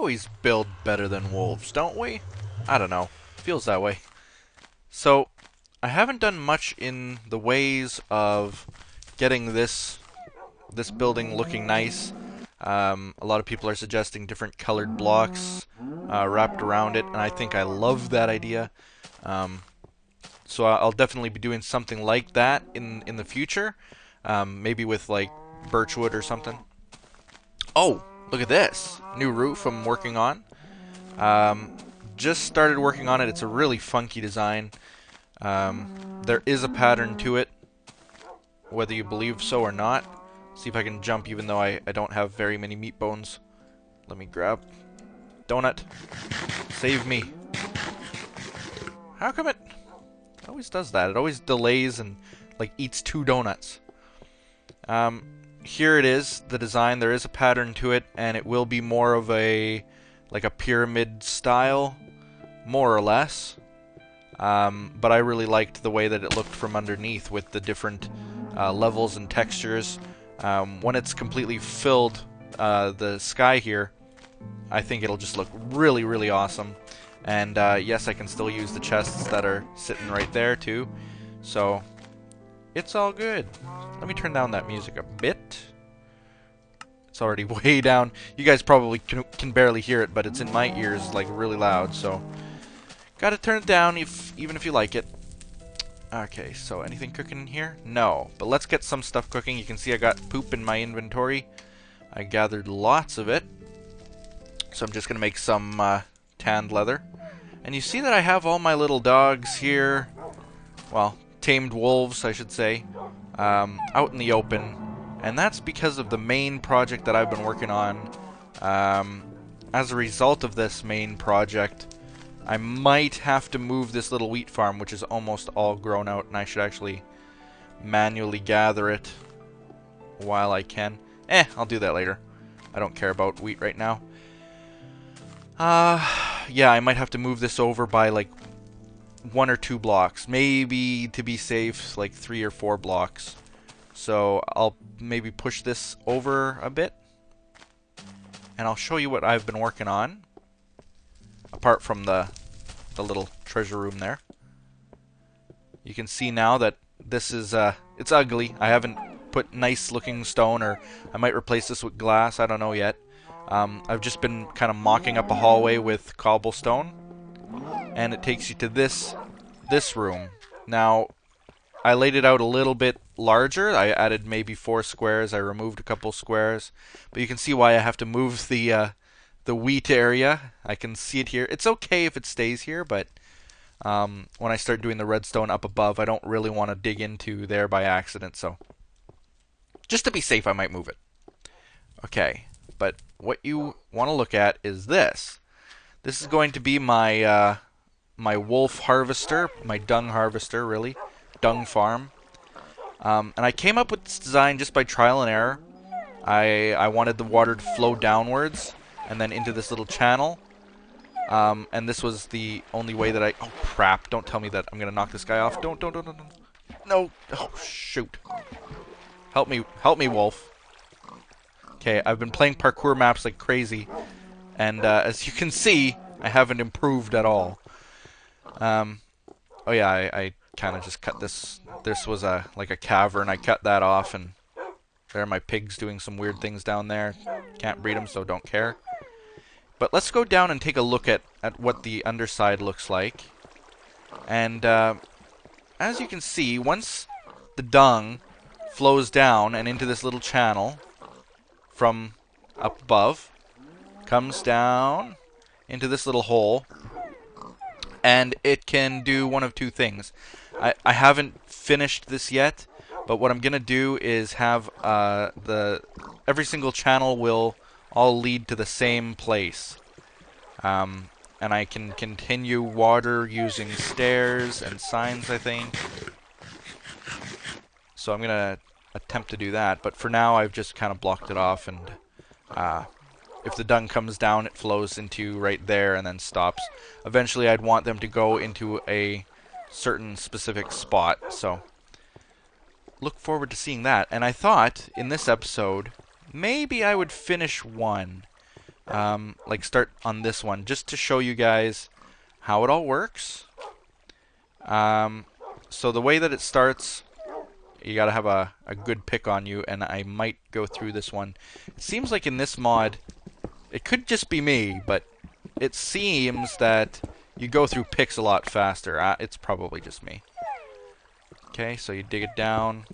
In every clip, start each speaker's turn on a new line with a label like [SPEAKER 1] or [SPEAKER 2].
[SPEAKER 1] always build better than wolves, don't we? I don't know. Feels that way. So, I haven't done much in the ways of getting this building looking nice. A lot of people are suggesting different colored blocks wrapped around it, and I think I love that idea. So I'll definitely be doing something like that in the future, maybe with like birchwood or something. Oh, look at this new roof I'm working on. Just started working on it. It's a really funky design. There is a pattern to it, whether you believe so or not. See if I can jump even though I don't have very many meat bones. Let me grab donut. Save me. How come it always does that? It always delays and like eats 2 donuts. Here it is, the design. There is a pattern to it, and it will be more of a like a pyramid style, more or less. But I really liked the way that it looked from underneath with the different levels and textures. When it's completely filled, the sky here, I think it'll just look really, really awesome. And yes, I can still use the chests that are sitting right there too. So it's all good. Let me turn down that music a bit. It's already way down. You guys probably can barely hear it, but it's in my ears like really loud. So gotta turn it down even if you like it. Okay, so anything cooking in here? No, but let's get some stuff cooking. You can see I got poop in my inventory. I gathered lots of it. So I'm just gonna make some tanned leather. And you see that I have all my little dogs here. Well, tamed wolves, I should say. Out in the open. And that's because of the main project that I've been working on. As a result of this main project, I might have to move this little wheat farm, which is almost all grown out, and I should actually manually gather it while I can. I'll do that later. I don't care about wheat right now. Yeah, I might have to move this over by like 1 or 2 blocks. Maybe, to be safe, like 3 or 4 blocks. So I'll maybe push this over a bit. And I'll show you what I've been working on. Apart from the little treasure room there. You can see now that this is, it's ugly. I haven't put nice looking stone, or I might replace this with glass. I don't know yet. I've just been kind of mocking up a hallway with cobblestone. And it takes you to this room. Now, I laid it out a little bit larger. I added maybe 4 squares. I removed a couple squares. But you can see why I have to move the wheat area. I can see it here. It's okay if it stays here, but when I start doing the redstone up above, I don't really want to dig into there by accident. So just to be safe, I might move it. Okay, but what you want to look at is this. This is going to be my my wolf harvester, my dung harvester, really. Dung farm. And I came up with this design just by trial and error. I wanted the water to flow downwards and then into this little channel. And this was the only way that oh crap, don't tell me that I'm gonna knock this guy off. Don't. No. Oh shoot. Help me, wolf. Okay, I've been playing parkour maps like crazy, and as you can see, I haven't improved at all. Oh yeah, I kind of just cut this. This was like a cavern. I cut that off, and there are my pigs doing some weird things down there. Can't breed them, so don't care. But let's go down and take a look at what the underside looks like. And as you can see, once the dung flows down and into this little channel from up above, comes down into this little hole, and it can do one of 2 things. I haven't finished this yet, but what I'm gonna do is have every single channel will all lead to the same place. And I can continue water using stairs and signs, I think. So I'm gonna attempt to do that, but for now I've just kind of blocked it off, and if the dung comes down, it flows into right there and then stops. Eventually I'd want them to go into a certain specific spot, so look forward to seeing that. And I thought in this episode maybe I would finish one, like start on this one, just to show you guys how it all works. So the way that it starts, you gotta have a good pick on you, and I might go through this one. It seems like in this mod, it could just be me, but it seems that you go through picks a lot faster. It's probably just me. Okay, so you dig it down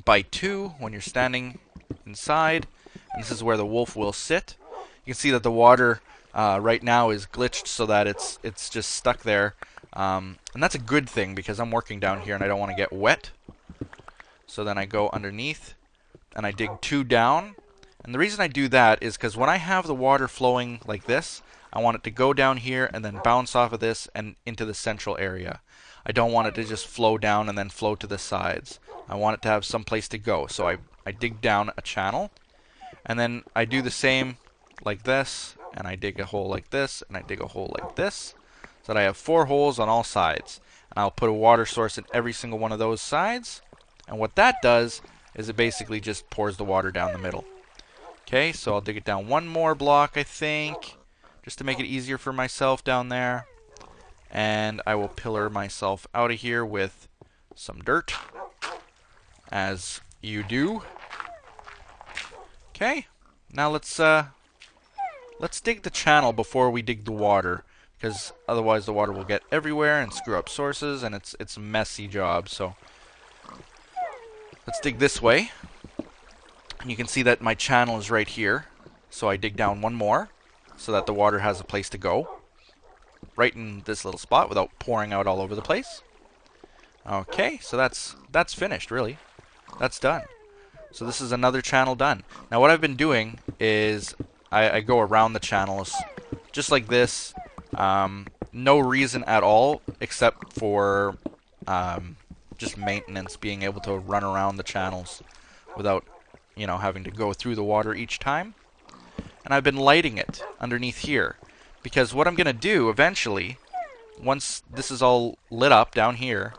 [SPEAKER 1] by 2 when you're standing inside, and this is where the wolf will sit. You can see that the water right now is glitched so that it's just stuck there, and that's a good thing because I'm working down here and I don't want to get wet. So then I go underneath and I dig 2 down, and the reason I do that is because when I have the water flowing like this, I want it to go down here and then bounce off of this and into the central area. I don't want it to just flow down and then flow to the sides. I want it to have some place to go. So I dig down a channel, and then I do the same like this, and I dig a hole like this, and I dig a hole like this, so that I have 4 holes on all sides. And I'll put a water source in every single one of those sides, and what that does is it basically just pours the water down the middle. Okay, so I'll dig it down 1 more block, I think, just to make it easier for myself down there. And I will pillar myself out of here with some dirt, as you do. Okay, now let's dig the channel before we dig the water, because otherwise the water will get everywhere and screw up sources, and it's a messy job. So let's dig this way. And you can see that my channel is right here. So I dig down 1 more so that the water has a place to go, right in this little spot without pouring out all over the place. Okay, so that's finished, really. That's done. So this is another channel done. Now what I've been doing is I go around the channels just like this. No reason at all except for just maintenance, being able to run around the channels without, you know, having to go through the water each time. And I've been lighting it underneath here, because what I'm going to do eventually, once this is all lit up down here,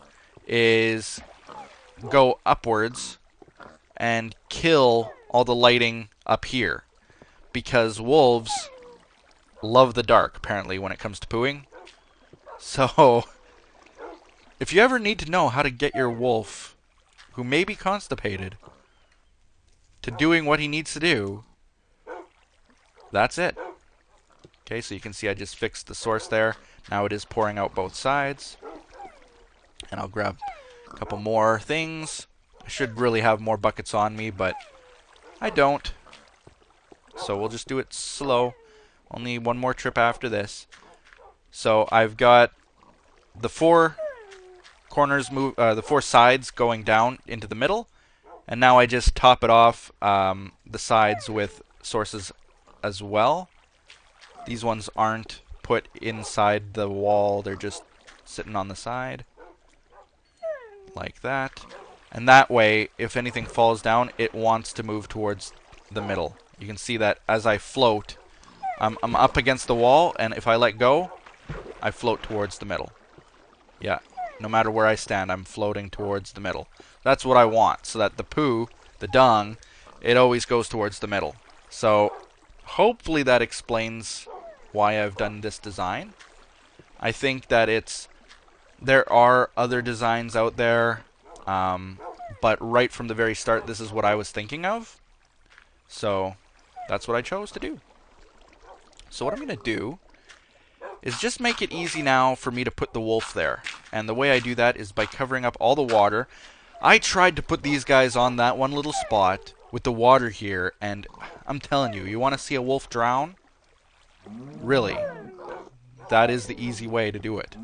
[SPEAKER 1] is go upwards and kill all the lighting up here, because wolves love the dark, apparently, when it comes to pooing. So if you ever need to know how to get your wolf, who may be constipated, to doing what he needs to do, that's it. Okay, so you can see I just fixed the source there. Now it is pouring out both sides. And I'll grab a couple more things. I should really have more buckets on me, but I don't. So we'll just do it slow. Only 1 more trip after this. So I've got the 4 corners the 4 sides going down into the middle, and now I just top it off the sides with sources as well. These ones aren't put inside the wall, they're just sitting on the side like that. And that way, if anything falls down, it wants to move towards the middle. You can see that as I float, I'm up against the wall, and if I let go, I float towards the middle. Yeah, no matter where I stand, I'm floating towards the middle. That's what I want, so that the poo, the dung, it always goes towards the middle. So hopefully that explains why I've done this design. I think that there are other designs out there, but right from the very start, this is what I was thinking of. So that's what I chose to do. So what I'm going to do is just make it easy now for me to put the wolf there. And the way I do that is by covering up all the water. I tried to put these guys on that one little spot with the water here, and I'm telling you, you want to see a wolf drown? Really, that is the easy way to do it.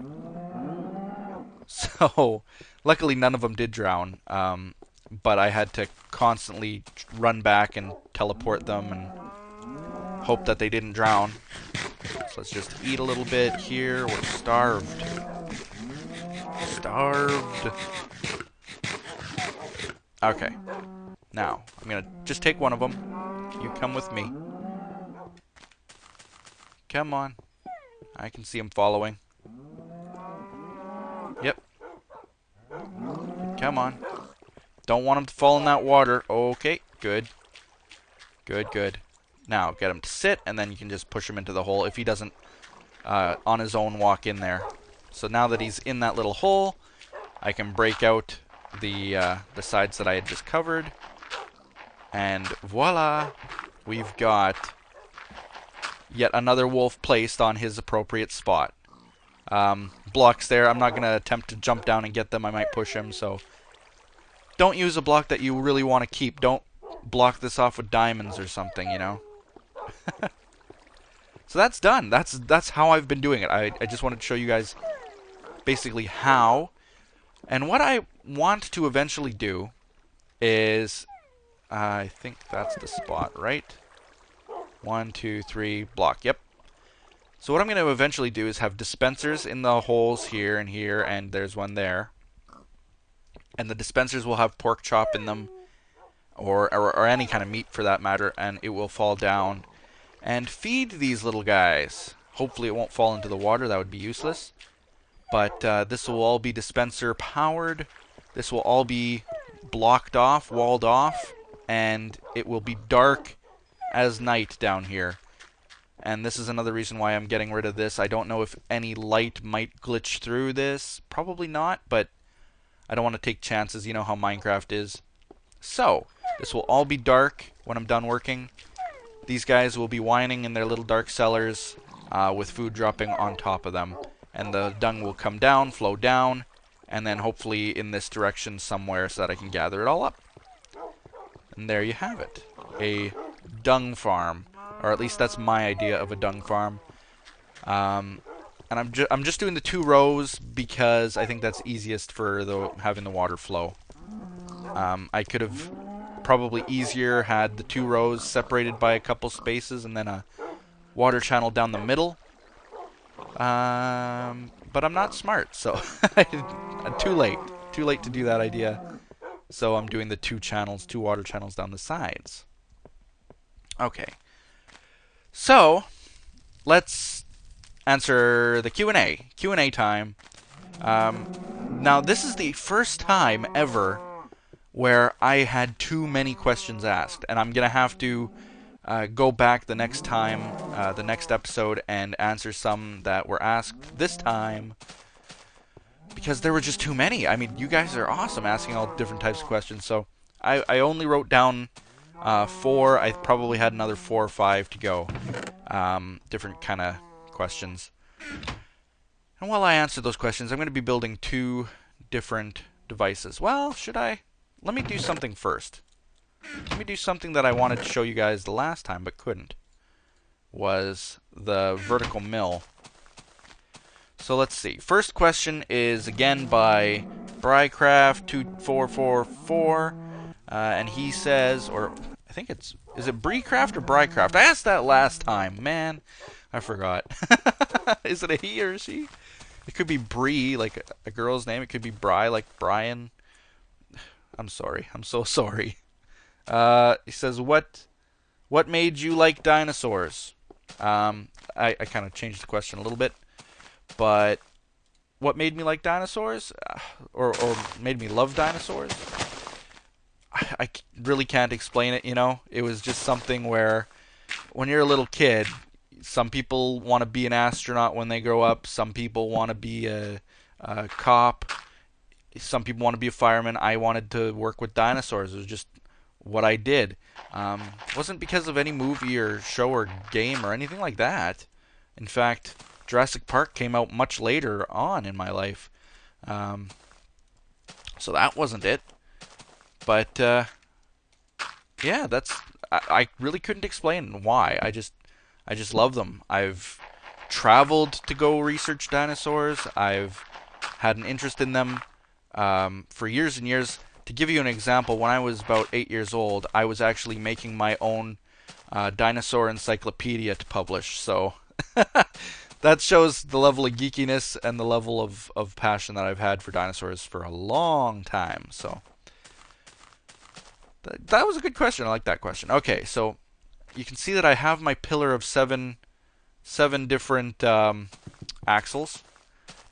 [SPEAKER 1] So, luckily none of them did drown, but I had to constantly run back and teleport them and hope that they didn't drown. So let's just eat a little bit here. We're starved. Starved. Okay. Now, I'm going to just take one of them. You come with me. Come on. I can see him following. Yep. Come on. Don't want him to fall in that water. Okay, good. Good, good. Now, get him to sit, and then you can just push him into the hole if he doesn't on his own walk in there. So now that he's in that little hole, I can break out the sides that I had just covered. And voila! We've got yet another wolf placed on his appropriate spot. Blocks there. I'm not going to attempt to jump down and get them. I might push him, so don't use a block that you really want to keep. Don't block this off with diamonds or something, you know. So that's done. That's how I've been doing it. I just wanted to show you guys basically how. And what I want to eventually do is, I think that's the spot, right? 1, 2, 3, block. Yep. So what I'm going to eventually do is have dispensers in the holes here, and there's one there. And the dispensers will have pork chop in them, or any kind of meat for that matter, and it will fall down and feed these little guys. Hopefully it won't fall into the water. That would be useless. But this will all be dispenser powered. This will all be blocked off, walled off, and it will be dark as night down here. And this is another reason why I'm getting rid of this. I don't know if any light might glitch through this. Probably not, but I don't want to take chances. You know how Minecraft is. So, this will all be dark when I'm done working. These guys will be whining in their little dark cellars with food dropping on top of them. And the dung will come down, flow down, and then hopefully in this direction somewhere so that I can gather it all up. And there you have it. A dung farm. Or at least that's my idea of a dung farm. And I'm just doing the 2 rows because I think that's easiest for having the water flow. I could have probably easier had the 2 rows separated by a couple spaces and then a water channel down the middle. But I'm not smart, so too late to do that idea. So I'm doing the 2 water channels down the sides. Okay. So, let's answer the Q&A. Q&A time. Now, this is the first time ever where I had too many questions asked. And I'm going to have to go back the next time, the next episode, and answer some that were asked this time. Because there were just too many. I mean, you guys are awesome asking all different types of questions. So, I only wrote down 4. I probably had another 4 or 5 to go. Different kind of questions. And while I answer those questions, I'm going to be building 2 different devices. Well, should I? Let me do something first. Let me do something that I wanted to show you guys the last time but couldn't. Was the vertical mill. So let's see. First question is again by Brycraft2444. And he says, or I think is it Breecraft or Brycraft? I asked that last time. Man, I forgot. Is it a he or a she? It could be Bree, like a girl's name. It could be Bry, like Brian. I'm sorry. I'm so sorry. He says, what made you like dinosaurs? I kind of changed the question a little bit. But what made me like dinosaurs? Or made me love dinosaurs? I really can't explain it, you know. It was just something where when you're a little kid, some people want to be an astronaut when they grow up. Some people want to be a cop. Some people want to be a fireman. I wanted to work with dinosaurs. It was just what I did. It wasn't because of any movie or show or game or anything like that. In fact, Jurassic Park came out much later on in my life. So that wasn't it. But, yeah, I really couldn't explain why. I just love them. I've traveled to go research dinosaurs. I've had an interest in them for years and years. To give you an example, when I was about 8 years old, I was actually making my own dinosaur encyclopedia to publish. So that shows the level of geekiness and the level of passion that I've had for dinosaurs for a long time. So that was a good question. I like that question. Okay, so you can see that I have my pillar of seven different axles.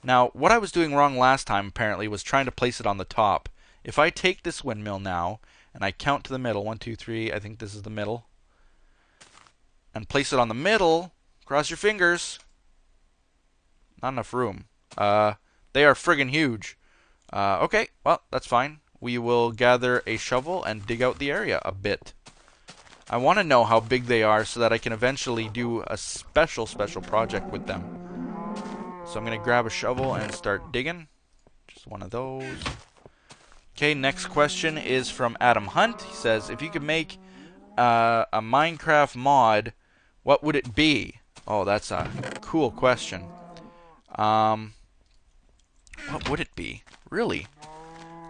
[SPEAKER 1] Now, what I was doing wrong last time, apparently, was trying to place it on the top. If I take this windmill now, and I count to the middle, 1, 2, 3, I think this is the middle. and place it on the middle. Cross your fingers. Not enough room. They are friggin' huge. Okay, well, that's fine. We will gather a shovel and dig out the area a bit. I want to know how big they are so that I can eventually do a special project with them. So I'm going to grab a shovel and start digging. Just one of those. Okay, next question is from Adam Hunt. He says, if you could make a Minecraft mod, what would it be? Oh, that's a cool question. What would it be? Really?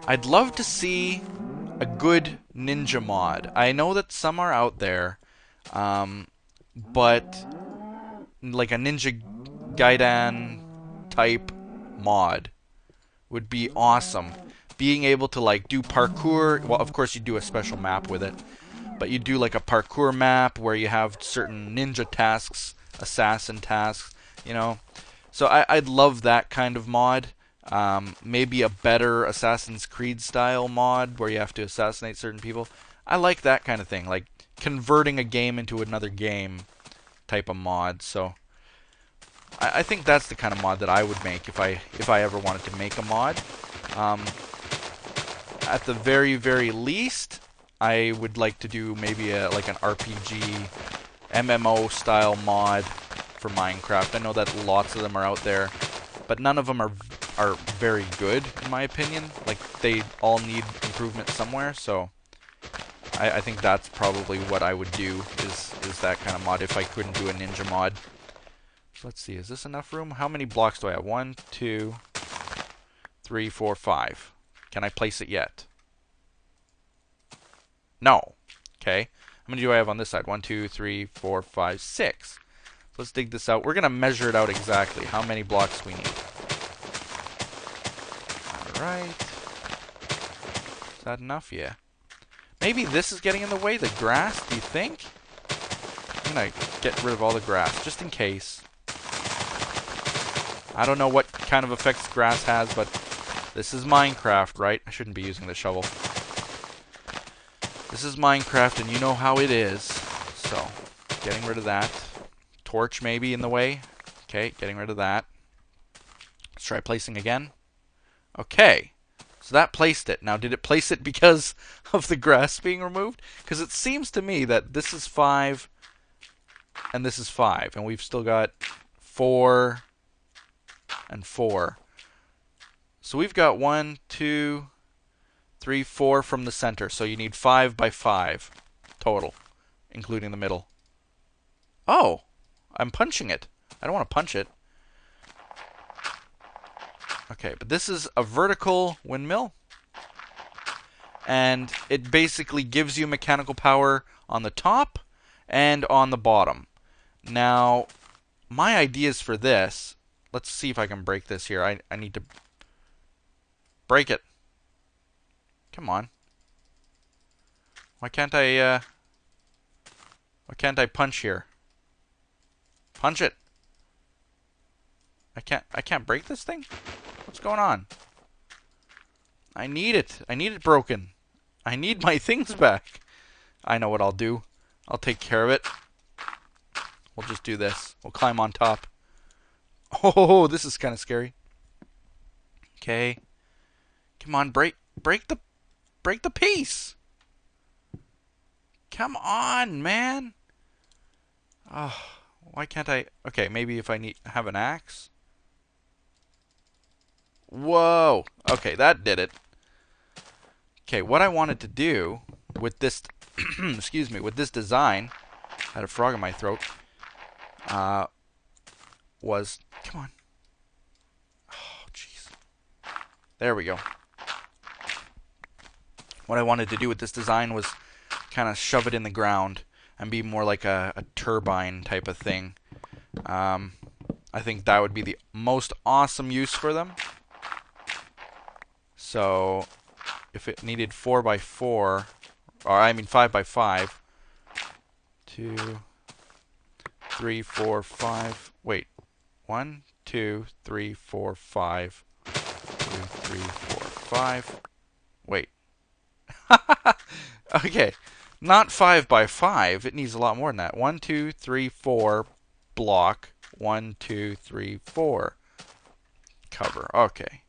[SPEAKER 1] I'd love to see a good ninja mod. I know that some are out there, but like a Ninja Gaiden type mod would be awesome. Being able to like do parkour, well, of course you do a special map with it, but you do like a parkour map where you have certain ninja tasks, assassin tasks, you know. So I'd love that kind of mod. Maybe a better Assassin's Creed style mod where you have to assassinate certain people. I like that kind of thing, like converting a game into another game type of mod. So I think that's the kind of mod that I would make if I ever wanted to make a mod. At the very least, I would like to do maybe like an RPG MMO style mod for Minecraft. I know that lots of them are out there, but none of them are very good in my opinion. Like they all need improvement somewhere. So I think that's probably what I would do is that kind of mod if I couldn't do a ninja mod. Let's see, is this enough room? How many blocks do I have? 1, 2, 3, 4, 5. Can I place it yet? No. Okay. How many do I have on this side? 1, 2, 3, 4, 5, 6. Let's dig this out. We're going to measure it out exactly, how many blocks we need. Alright. Is that enough? Yeah. Maybe this is getting in the way, the grass, do you think? I'm going to get rid of all the grass, just in case. I don't know what kind of effects grass has, but this is Minecraft, right? I shouldn't be using the shovel. This is Minecraft, and you know how it is. So, getting rid of that. Torch maybe in the way. Okay, getting rid of that. Let's try placing again. Okay. So that placed it. Now, did it place it because of the grass being removed? Because it seems to me that this is 5 and this is 5. And we've still got 4 and 4. So we've got 1, 2, 3, 4 from the center. So you need 5 by 5 total, including the middle. Oh, I'm punching it. I don't want to punch it. Okay, but this is a vertical windmill. And it basically gives you mechanical power on the top and on the bottom. Now, my ideas for this, let's see if I can break this here. I need to break it. Come on. Why can't I punch here? Punch it. I can't break this thing? What's going on? I need it. I need it broken. I need my things back. I know what I'll do. I'll take care of it. We'll just do this. We'll climb on top. Oh, this is kind of scary. Okay. Come on, break the piece. Come on, man. Oh, why can't I? Okay, maybe if I have an axe. Whoa. Okay, that did it. Okay, what I wanted to do with this, excuse me, with this design, I had a frog in my throat, was, come on. Oh, jeez. There we go. What I wanted to do with this design was kind of shove it in the ground and be more like a turbine type of thing. I think that would be the most awesome use for them. So, if it needed 4 by 4, or I mean 5 by 5, 2, 3, 4, 5. Wait, 1, 2, 3, 4, 5. 2, 3, 4, 5. Wait. Okay, Not 5 by 5. It needs a lot more than that. 1, 2, 3, 4 block. 1, 2, 3, 4 cover. Okay.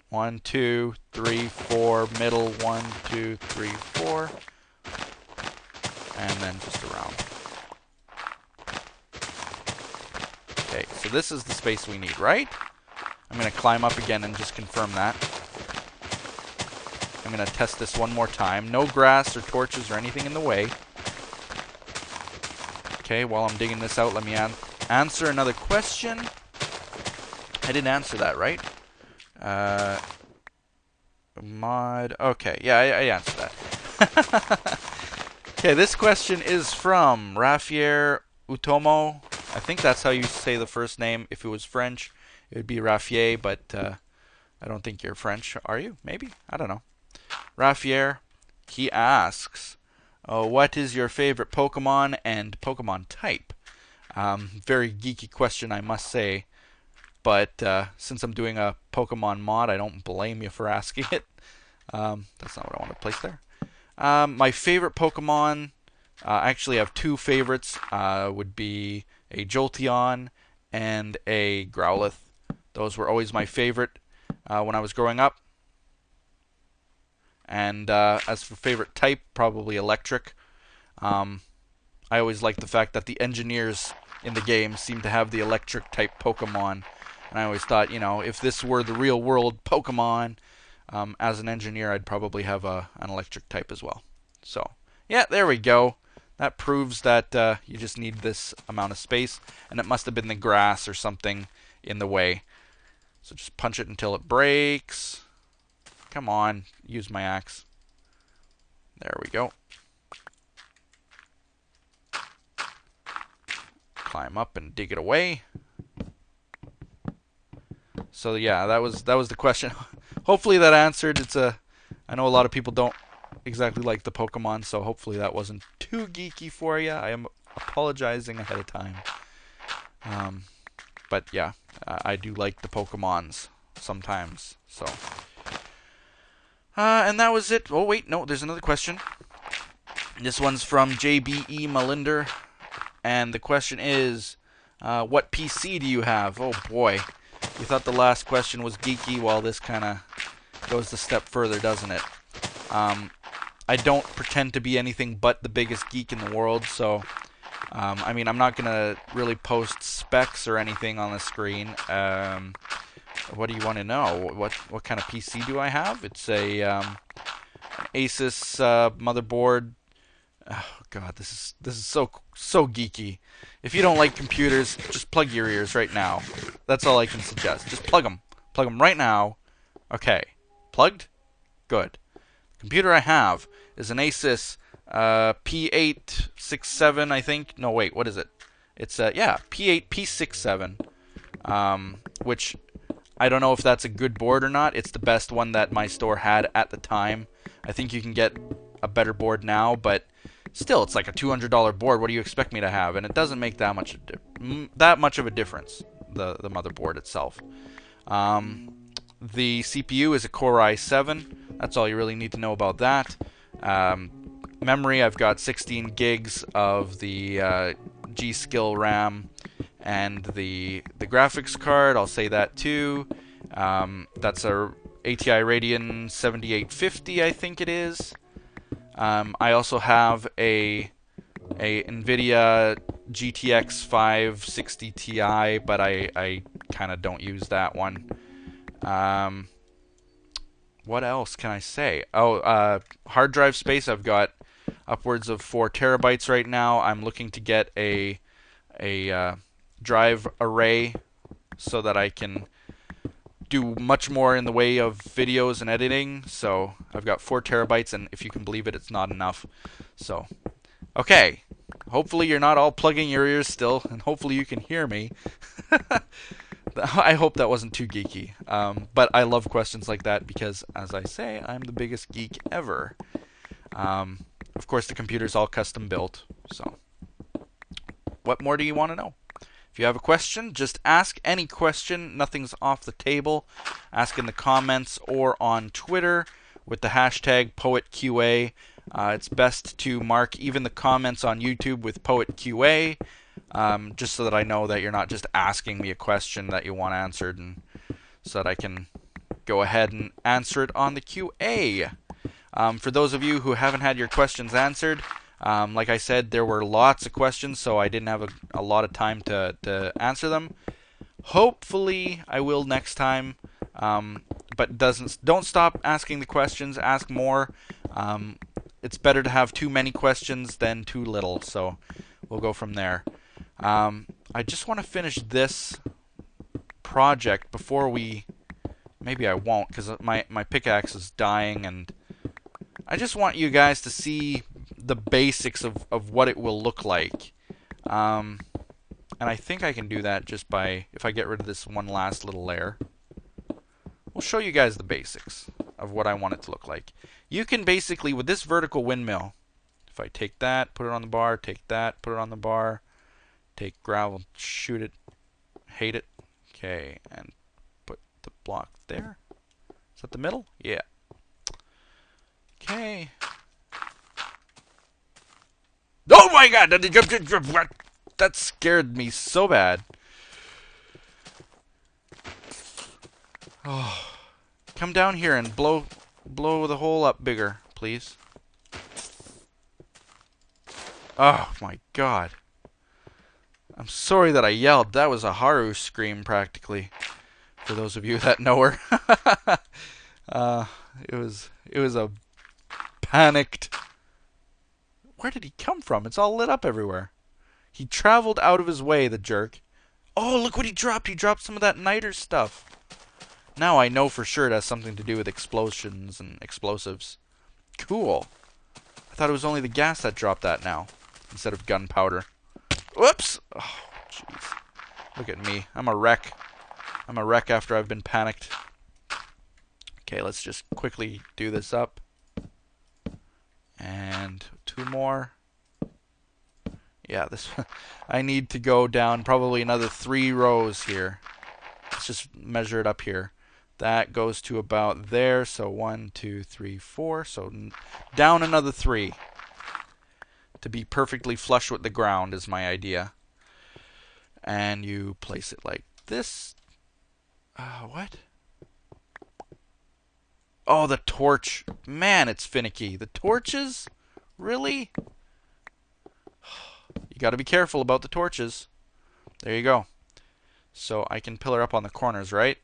[SPEAKER 1] 1, 2, 3, 4 middle. 1, 2, 3, 4. And then just around. Okay, so this is the space we need, right? I'm going to climb up again and just confirm that. I'm going to test this one more time. No grass or torches or anything in the way. Okay, while I'm digging this out, let me answer another question. I didn't answer that, right? Mod... Okay, yeah, I answered that. Okay, this question is from Raffier Utomo. I think that's how you say the first name. If it was French, it would be Raffier, but I don't think you're French. Are you? Maybe? I don't know. Raffier, he asks, what is your favorite Pokemon and Pokemon type? Very geeky question, I must say. But since I'm doing a Pokemon mod, I don't blame you for asking it. That's not what I want to place there. My favorite Pokemon, I actually have two favorites, would be a Jolteon and a Growlithe. Those were always my favorite when I was growing up. And as for favorite type, probably electric. I always liked the fact that the engineers in the game seem to have the electric type Pokemon. And I always thought, you know, if this were the real world Pokemon, as an engineer, I'd probably have an electric type as well. So, yeah, there we go. That proves that you just need this amount of space. And it must have been the grass or something in the way. So just punch it until it breaks. Come on, use my axe. There we go. Climb up and dig it away. So yeah, that was the question. Hopefully that answered. I know a lot of people don't exactly like the Pokemon, so hopefully that wasn't too geeky for you. I am apologizing ahead of time. But yeah, I do like the Pokemons sometimes. So. And that was it. Oh, wait, no, there's another question. This one's from JBE Malinder. And the question is, what PC do you have? Oh, boy. You thought the last question was geeky. Well, this kind of goes a step further, doesn't it? I don't pretend to be anything but the biggest geek in the world, so... I mean, I'm not going to really post specs or anything on the screen. What do you want to know? What kind of PC do I have? It's a an Asus motherboard. Oh God, this is so geeky. If you don't like computers, just plug your ears right now. That's all I can suggest. Just plug them right now. Okay, plugged. Good. The computer I have is an Asus P867, I think. No, wait, what is it? It's yeah, P8 P67, which. I don't know if that's a good board or not. It's the best one that my store had at the time. I think you can get a better board now, but still, it's like a $200 board. What do you expect me to have? And it doesn't make that much of a difference, the motherboard itself. The CPU is a Core i7. That's all you really need to know about that. Memory, I've got 16 gigs of the G-Skill RAM. And the graphics card, I'll say that too. That's a ATI Radeon 7850, I think it is. I also have a NVIDIA GTX 560 Ti, but I kind of don't use that one. What else can I say? Oh, hard drive space, I've got upwards of 4 terabytes right now. I'm looking to get a drive array so that I can do much more in the way of videos and editing. So I've got 4 terabytes, and if you can believe it, it's not enough. So, okay. Hopefully you're not all plugging your ears still, and hopefully you can hear me. I hope that wasn't too geeky. But I love questions like that because, as I say, I'm the biggest geek ever. Of course, the computer's all custom built. So, what more do you want to know? If you have a question, just ask any question. Nothing's off the table. Ask in the comments or on Twitter with the hashtag PoetQA. It's best to mark even the comments on YouTube with Poet QA, just so that I know that you're not just asking me a question that you want answered, and so that I can go ahead and answer it on the QA. For those of you who haven't had your questions answered, like I said, there were lots of questions, so I didn't have a lot of time to answer them. Hopefully, I will next time. But don't stop asking the questions. Ask more. It's better to have too many questions than too little. So we'll go from there. I just want to finish this project before we. Maybe I won't, because my pickaxe is dying, and I just want you guys to see the basics of what it will look like. And I think I can do that just by, if I get rid of this one last little layer. We'll show you guys the basics of what I want it to look like. You can basically, with this vertical windmill, if I take that, put it on the bar, take that, put it on the bar, take gravel, shoot it, hate it, okay, and put the block there. Is that the middle? Yeah. Okay. Oh my god! That scared me so bad. Oh. Come down here and blow the hole up bigger, please. Oh my god. I'm sorry that I yelled. That was a Haru scream practically. For those of you that know her. It was a panicked. Where did he come from? It's all lit up everywhere. He traveled out of his way, the jerk. Oh, look what he dropped. He dropped some of that niter stuff. Now I know for sure it has something to do with explosions and explosives. Cool. I thought it was only the gas that dropped that now, instead of gunpowder. Whoops! Oh, jeez. Look at me. I'm a wreck. I'm a wreck after I've been panicked. Okay, let's just quickly do this up. And 2 more. Yeah, this. I need to go down probably another 3 rows here. Let's just measure it up here. That goes to about there. So 1, 2, 3, 4. So down another 3. To be perfectly flush with the ground is my idea. And you place it like this. What? Oh, the torch. Man, it's finicky. The torches? Really? You gotta be careful about the torches. There you go. So I can pillar up on the corners, right?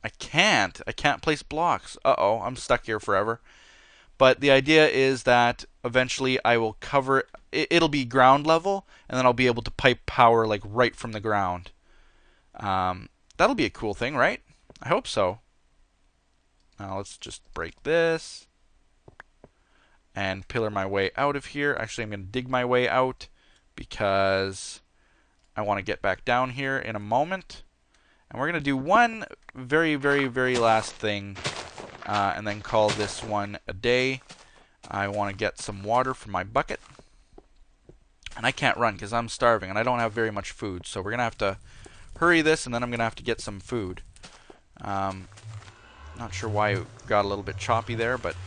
[SPEAKER 1] I can't. I can't place blocks. Uh-oh, I'm stuck here forever. But the idea is that eventually I will cover it. It'll be ground level, and then I'll be able to pipe power like right from the ground. That'll be a cool thing, right? I hope so. Now let's just break this and pillar my way out of here. Actually, I'm going to dig my way out because I want to get back down here in a moment. And we're going to do one very, very, very last thing and then call this one a day. I want to get some water from my bucket. And I can't run because I'm starving and I don't have very much food. So we're going to have to hurry this, and then I'm going to have to get some food. Not sure why it got a little bit choppy there, but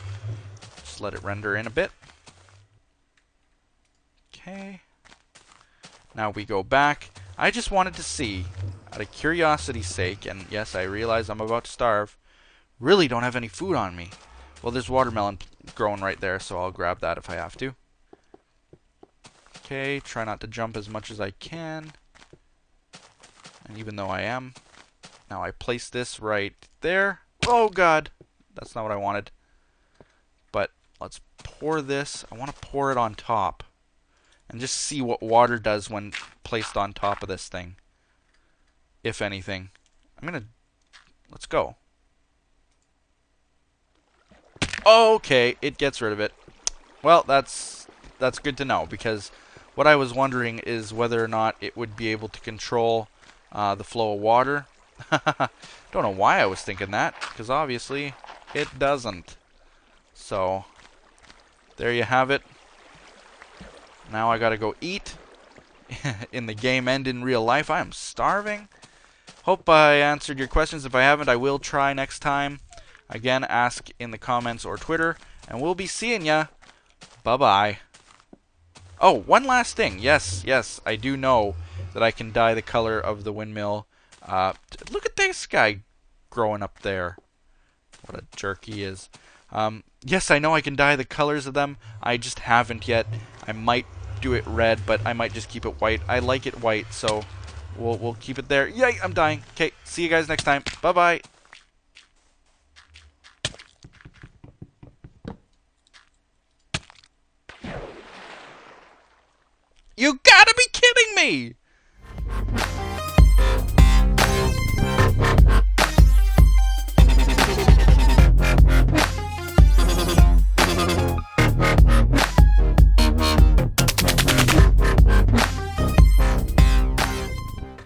[SPEAKER 1] just let it render in a bit. Okay. Now we go back. I just wanted to see, out of curiosity's sake, and yes, I realize I'm about to starve, really don't have any food on me. Well, there's watermelon growing right there, so I'll grab that if I have to. Okay, try not to jump as much as I can. And even though I am, now I place this right there. Oh god, that's not what I wanted. But let's pour this. I want to pour it on top and just see what water does when placed on top of this thing, if anything. Let's go. Okay, it gets rid of it. Well, that's good to know, because what I was wondering is whether or not it would be able to control the flow of water. Don't know why I was thinking that, because obviously it doesn't. So there you have it. Now I gotta go eat in the game and in real life. I am starving. Hope I answered your questions. If I haven't, I will try next time. Again, ask in the comments or Twitter. And we'll be seeing ya. Bye-bye. Oh, one last thing. Yes, yes, I do know that I can dye the color of the windmill. Look at this guy growing up there. What a jerk he is. Yes, I know I can dye the colors of them. I just haven't yet. I might do it red, but I might just keep it white. I like it white, so we'll keep it there. Yay, I'm dying. Okay, see you guys next time. Bye-bye. You gotta be kidding me!